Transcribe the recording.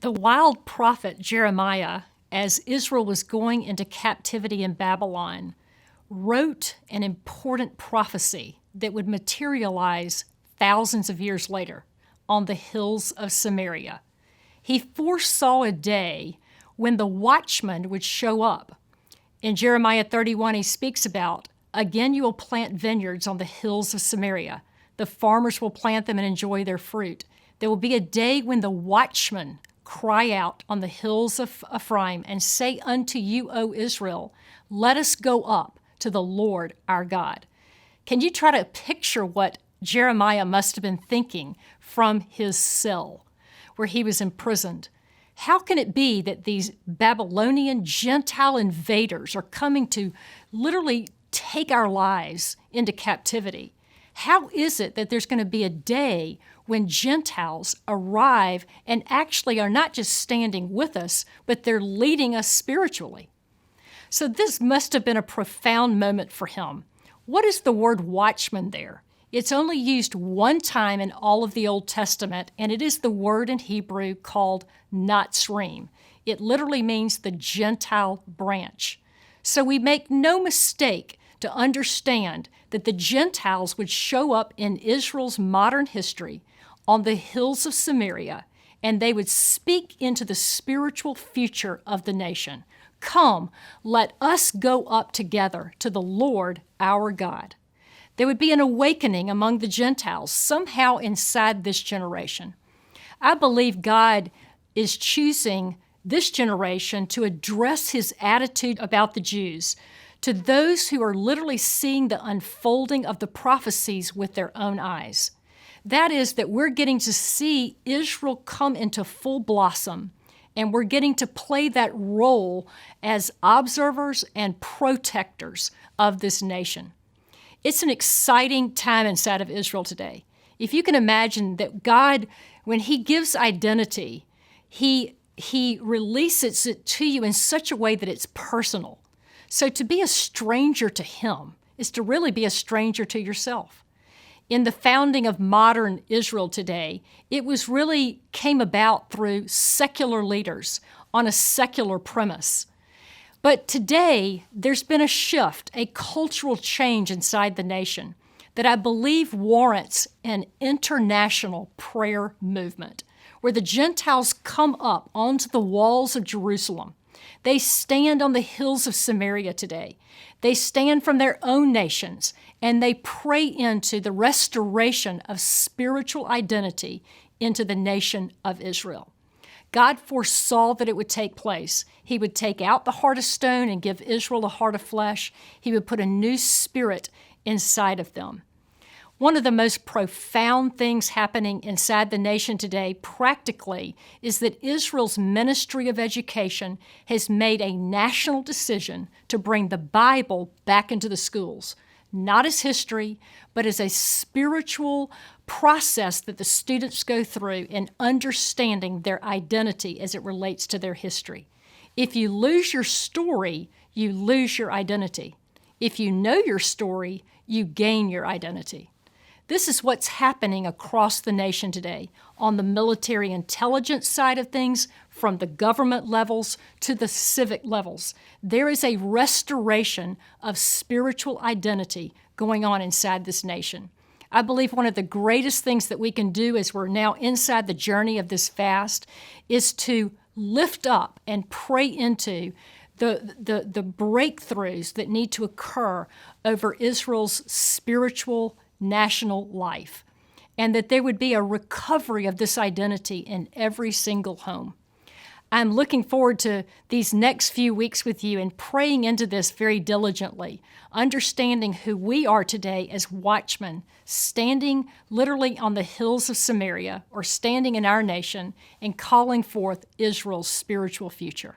The wild prophet Jeremiah, as Israel was going into captivity in Babylon, wrote an important prophecy that would materialize thousands of years later on the hills of Samaria. He foresaw a day when the watchman would show up. In Jeremiah 31, he speaks about, "Again you will plant vineyards on the hills of Samaria. The farmers will plant them and enjoy their fruit. There will be a day when the watchmen cry out on the hills of Ephraim and say unto you, O Israel, let us go up to the Lord our God." Can you try to picture what Jeremiah must have been thinking from his cell where he was imprisoned? How can it be that these Babylonian Gentile invaders are coming to literally take our lives into captivity? How is it that there's going to be a day when Gentiles arrive and actually are not just standing with us, but they're leading us spiritually? So this must have been a profound moment for him. What is the word watchman there? It's only used one time in all of the Old Testament, and it is the word in Hebrew called Natsrim. It literally means the Gentile branch. So we make no mistake to understand that the Gentiles would show up in Israel's modern history on the hills of Samaria, and they would speak into the spiritual future of the nation. Come, let us go up together to the Lord our God. There would be an awakening among the Gentiles somehow inside this generation. I believe God is choosing this generation to address his attitude about the Jews to those who are literally seeing the unfolding of the prophecies with their own eyes. That is, that we're getting to see Israel come into full blossom, and we're getting to play that role as observers and protectors of this nation. It's an exciting time inside of Israel today. If you can imagine that God, when he gives identity, he releases it to you in such a way that it's personal. So to be a stranger to him is to really be a stranger to yourself. In the founding of modern Israel today, it was really came about through secular leaders on a secular premise. But today, there's been a shift, a cultural change inside the nation that I believe warrants an international prayer movement where the Gentiles come up onto the walls of Jerusalem. They stand on the hills of Samaria today. They stand from their own nations, and they pray into the restoration of spiritual identity into the nation of Israel. God foresaw that it would take place. He would take out the heart of stone and give Israel a heart of flesh. He would put a new spirit inside of them. One of the most profound things happening inside the nation today, practically, is that Israel's Ministry of Education has made a national decision to bring the Bible back into the schools, not as history, but as a spiritual process that the students go through in understanding their identity as it relates to their history. If you lose your story, you lose your identity. If you know your story, you gain your identity. This is what's happening across the nation today on the military intelligence side of things, from the government levels to the civic levels. There is a restoration of spiritual identity going on inside this nation. I believe one of the greatest things that we can do as we're now inside the journey of this fast is to lift up and pray into the breakthroughs that need to occur over Israel's spiritual national life, and that there would be a recovery of this identity in every single home. I'm looking forward to these next few weeks with you and praying into this very diligently, understanding who we are today as watchmen, standing literally on the hills of Samaria or standing in our nation and calling forth Israel's spiritual future.